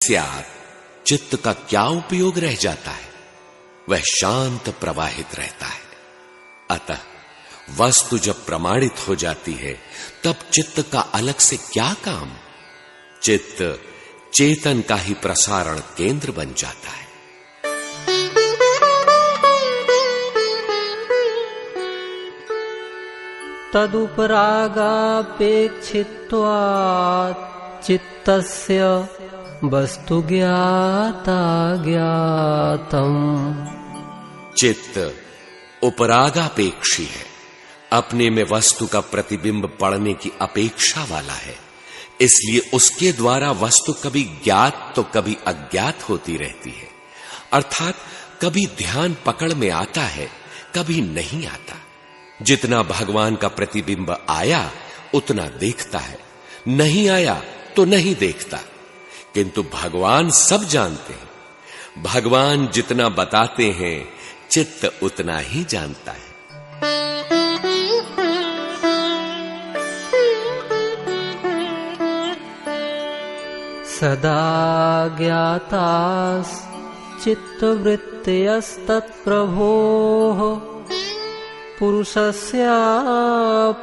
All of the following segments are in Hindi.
स्यात्, चित्त का क्या उपयोग रह जाता है? वह शांत प्रवाहित रहता है। अतः वस्तु जब प्रमाणित हो जाती है तब चित्त का अलग से क्या काम? चित्त चेतन का ही प्रसारण केंद्र बन जाता है। तदुपरागापेक्षित्वात् चित्तस्य वस्तु ज्ञाता ज्ञातम्। चित्त उपरागापेक्षी है, अपने में वस्तु का प्रतिबिंब पड़ने की अपेक्षा वाला है, इसलिए उसके द्वारा वस्तु कभी ज्ञात तो कभी अज्ञात होती रहती है। अर्थात कभी ध्यान पकड़ में आता है, कभी नहीं आता। जितना भगवान का प्रतिबिंब आया उतना देखता है, नहीं आया तो नहीं देखता। किंतु भगवान सब जानते हैं। भगवान जितना बताते हैं चित्त उतना ही जानता है। सदा ज्ञातास् चित्तवृत्तयस्तत्प्रभोः पुरुषस्य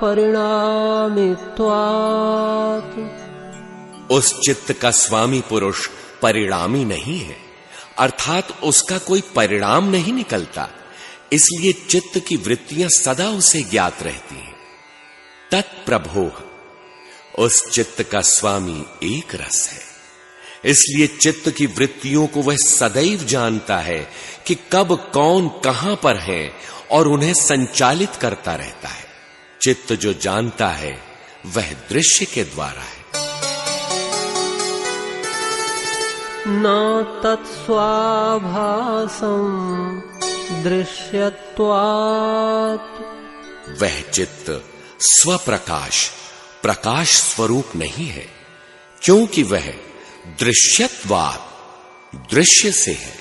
परिणामित्वात्। उस चित्त का स्वामी पुरुष परिणामी नहीं है, अर्थात उसका कोई परिणाम नहीं निकलता, इसलिए चित्त की वृत्तियां सदा उसे ज्ञात रहती हैं। तत्प्रभोः, उस चित्त का स्वामी एक रस है, इसलिए चित्त की वृत्तियों को वह सदैव जानता है कि कब कौन कहां पर है और उन्हें संचालित करता रहता है। चित्त जो जानता है वह दृश्य के द्वारा है। न तत्स्वाभासं दृश्यत्वात्। वह चित्त स्वप्रकाश प्रकाश स्वरूप नहीं है, क्योंकि वह दृश्यत्वात् दृश्य से है।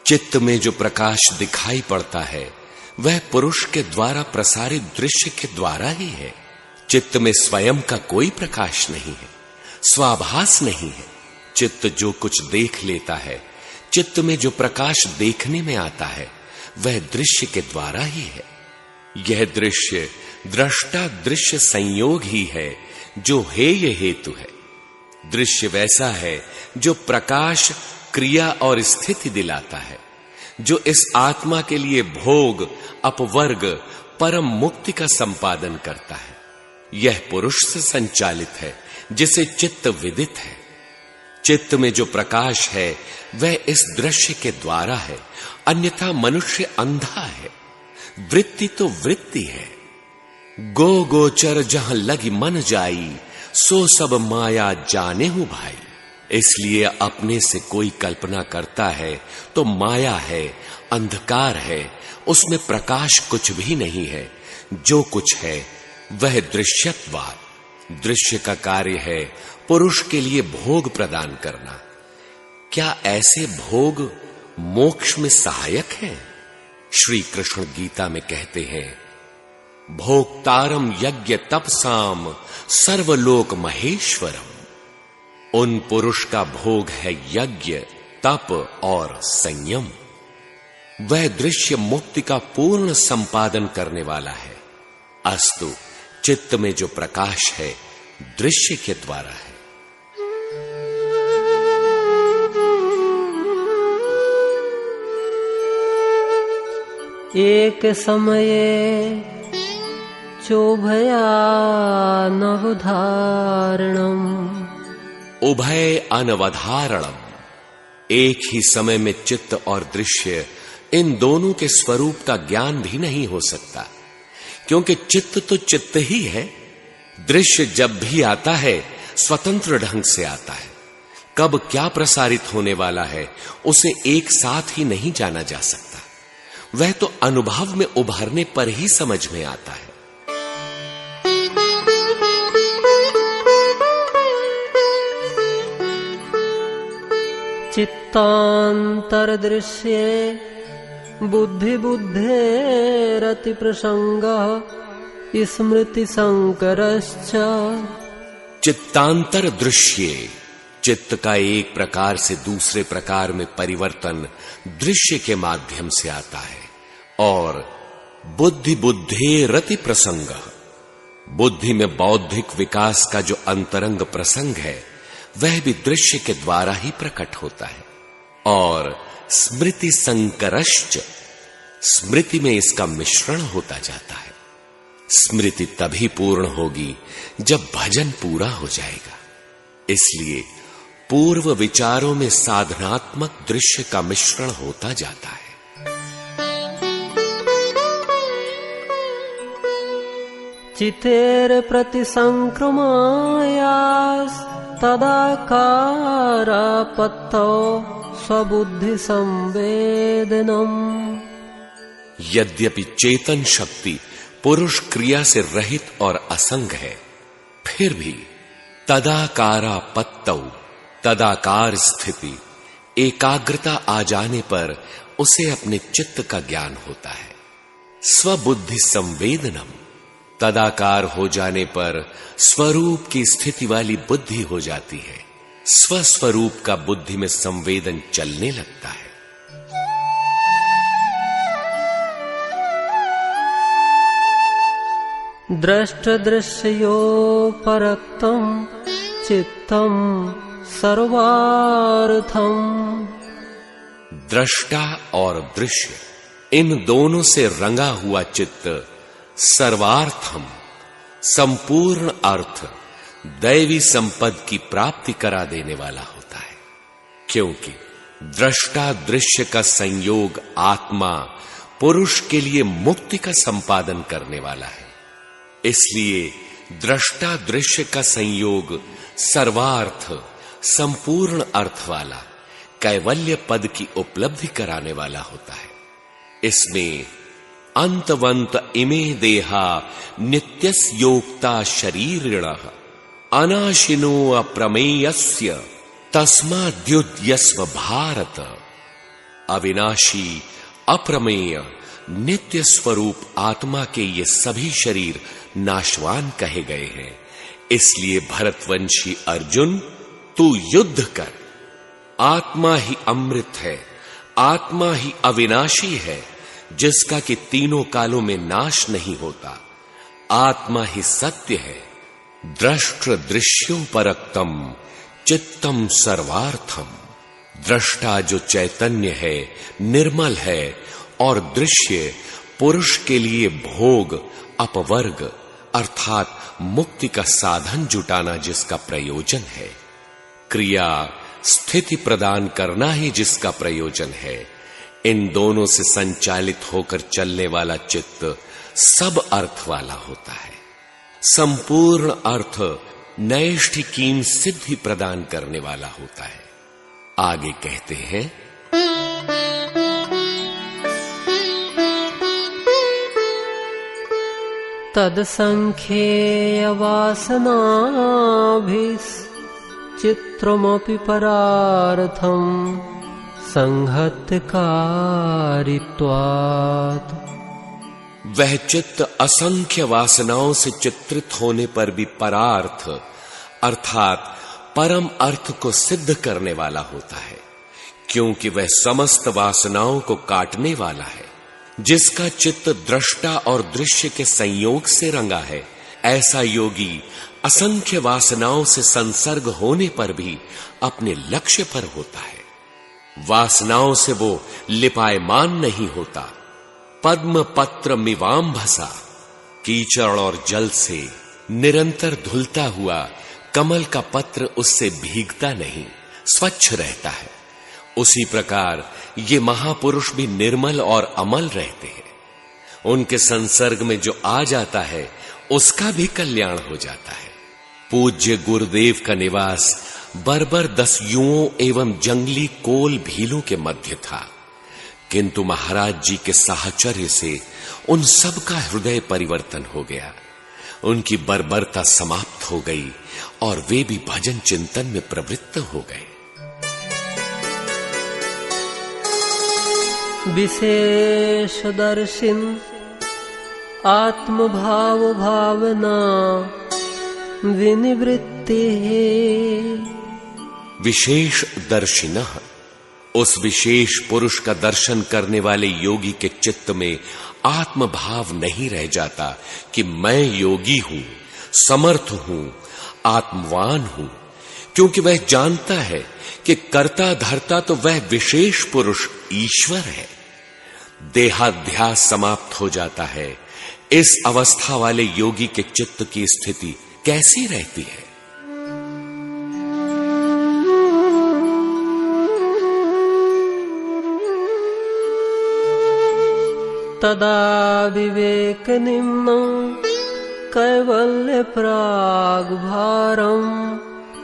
चित्त में जो प्रकाश दिखाई पड़ता है वह पुरुष के द्वारा प्रसारित दृश्य के द्वारा ही है। चित्त में स्वयं का कोई प्रकाश नहीं है, स्वाभास नहीं है। चित्त जो कुछ देख लेता है, चित्त में जो प्रकाश देखने में आता है वह दृश्य के द्वारा ही है। यह दृश्य दृष्टा दृश्य संयोग ही है जो हेय हेतु है। दृश्य वैसा है जो प्रकाश क्रिया और स्थिति दिलाता है, जो इस आत्मा के लिए भोग अपवर्ग परम मुक्ति का संपादन करता है। यह पुरुष से संचालित है जिसे चित्त विदित है। चित्त में जो प्रकाश है वह इस दृश्य के द्वारा है, अन्यथा मनुष्य अंधा है। वृत्ति तो वृत्ति है। गो गोचर जहां लगी मन जाई, सो सब माया जाने हूं भाई। इसलिए अपने से कोई कल्पना करता है तो माया है, अंधकार है, उसमें प्रकाश कुछ भी नहीं है। जो कुछ है वह दृश्यत्वात्, दृश्य का कार्य है पुरुष के लिए भोग प्रदान करना। क्या ऐसे भोग मोक्ष में सहायक हैं? श्री कृष्ण गीता में कहते हैं, भोक्तारम यज्ञ तपसाम सर्वलोक महेश्वरम। उन पुरुष का भोग है यज्ञ, तप और संयम। वह दृश्य मुक्ति का पूर्ण संपादन करने वाला है। अस्तु, चित्त में जो प्रकाश है दृश्य के द्वारा है। एक समये चोभयानवधारणम। उभय अनवधारणम, एक ही समय में चित्त और दृश्य, इन दोनों के स्वरूप का ज्ञान भी नहीं हो सकता, क्योंकि चित्त तो चित्त ही है। दृश्य जब भी आता है स्वतंत्र ढंग से आता है। कब क्या प्रसारित होने वाला है उसे एक साथ ही नहीं जाना जा सकता। वह तो अनुभव में उभरने पर ही समझ में आता है। चित्तांतरदृश्ये बुद्धि बुद्धेरति प्रसंगः स्मृति संकरश्च। चित्तांतर दृश्ये, चित्त का एक प्रकार से दूसरे प्रकार में परिवर्तन दृश्य के माध्यम से आता है। और बुद्धि बुद्धे रति प्रसंग, बुद्धि में बौद्धिक विकास का जो अंतरंग प्रसंग है वह भी दृश्य के द्वारा ही प्रकट होता है। और स्मृति संकरश्च, स्मृति में इसका मिश्रण होता जाता है। स्मृति तभी पूर्ण होगी जब भजन पूरा हो जाएगा। इसलिए पूर्व विचारों में साधनात्मक दृश्य का मिश्रण होता जाता है। चितेर प्रति संक्रमायास तदाकारापत्तो स्वबुद्धि संवेदनम। यद्यपि चेतन शक्ति पुरुष क्रिया से रहित और असंग है, फिर भी तदाकारापत्तौ, तदाकार स्थिति, एकाग्रता आ जाने पर उसे अपने चित्त का ज्ञान होता है। स्वबुद्धि संवेदनम, तदाकार हो जाने पर स्वरूप की स्थिति वाली बुद्धि हो जाती है। स्वस्वरूप का बुद्धि में संवेदन चलने लगता है। दृष्ट दृश्यो परक्तम चित्तम सर्वार्थम। दृष्टा और दृश्य, इन दोनों से रंगा हुआ चित्त सर्वार्थम, संपूर्ण अर्थ, दैवी संपद की प्राप्ति करा देने वाला होता है। क्योंकि दृष्टा दृश्य का संयोग आत्मा पुरुष के लिए मुक्ति का संपादन करने वाला है। इसलिए दृष्टा दृश्य का संयोग सर्वार्थ, संपूर्ण अर्थ वाला, कैवल्य पद की उपलब्धि कराने वाला होता है। इसमें अंतवंत इमे देहा नित्यस्योक्ता शरीरिणः अनाशिनो अप्रमेयस्य तस्माद्युध्यस्व भारत। अविनाशी, अप्रमेय, नित्य स्वरूप आत्मा के ये सभी शरीर नाशवान कहे गए हैं। इसलिए भरतवंशी अर्जुन, तू युद्ध कर। आत्मा ही अमृत है, आत्मा ही अविनाशी है, जिसका कि तीनों कालों में नाश नहीं होता। आत्मा ही सत्य है। दृष्ट दृश्यों परक्तम चित्तम सर्वार्थम। दृष्टा जो चैतन्य है, निर्मल है, और दृश्य पुरुष के लिए भोग, अपवर्ग अर्थात मुक्ति का साधन जुटाना जिसका प्रयोजन है, क्रिया स्थिति प्रदान करना ही जिसका प्रयोजन है, इन दोनों से संचालित होकर चलने वाला चित्त सब अर्थ वाला होता है। संपूर्ण अर्थ नैष्ठिकीम सिद्धि प्रदान करने वाला होता है। आगे कहते हैं, तदसंख्येय वासनाभिश्चित्रमपि परार्थम संहतकारित्वात्। वह चित्त असंख्य वासनाओं से चित्रित होने पर भी परार्थ अर्थात परम अर्थ को सिद्ध करने वाला होता है, क्योंकि वह समस्त वासनाओं को काटने वाला है। जिसका चित्त दृष्टा और दृश्य के संयोग से रंगा है, ऐसा योगी असंख्य वासनाओं से संसर्ग होने पर भी अपने लक्ष्य पर होता है। वासनाओं से वो लिपायमान नहीं होता। पद्म पत्र मिवाम्भसा, कीचड़ और जल से निरंतर धुलता हुआ कमल का पत्र उससे भीगता नहीं, स्वच्छ रहता है। उसी प्रकार ये महापुरुष भी निर्मल और अमल रहते हैं। उनके संसर्ग में जो आ जाता है उसका भी कल्याण हो जाता है। पूज्य गुरुदेव का निवास बर्बर 10 युओं एवं जंगली कोल भीलों के मध्य था, किंतु महाराज जी के साहचर्य से उन सब का हृदय परिवर्तन हो गया। उनकी बर्बरता समाप्त हो गई और वे भी भजन चिंतन में प्रवृत्त हो गए। विशेषदर्शिन आत्मभाव भावना विनिवृत्ति। विशेष दर्शिनः, उस विशेष पुरुष का दर्शन करने वाले योगी के चित्त में आत्मभाव नहीं रह जाता कि मैं योगी हूं, समर्थ हूं, आत्मवान हूं, क्योंकि वह जानता है कि कर्ता धर्ता तो वह विशेष पुरुष ईश्वर है। देहाध्यास समाप्त हो जाता है। इस अवस्था वाले योगी के चित्त की स्थिति कैसी रहती है? तदा विवेक निम्नं कैवल्य प्राग भारम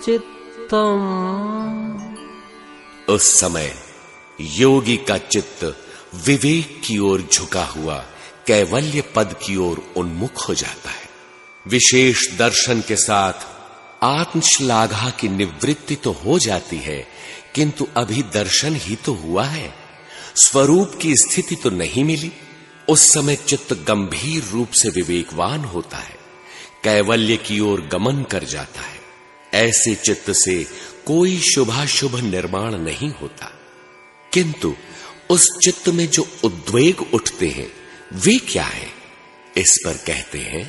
चित्तम। उस समय योगी का चित्त विवेक की ओर झुका हुआ कैवल्य पद की ओर उन्मुख हो जाता है। विशेष दर्शन के साथ आत्मश्लाघा की निवृत्ति तो हो जाती है, किंतु अभी दर्शन ही तो हुआ है, स्वरूप की स्थिति तो नहीं मिली। उस समय चित्त गंभीर रूप से विवेकवान होता है, कैवल्य की ओर गमन कर जाता है। ऐसे चित्त से कोई शुभाशुभ निर्माण नहीं होता, किंतु उस चित्त में जो उद्वेग उठते हैं वे क्या है? इस पर कहते हैं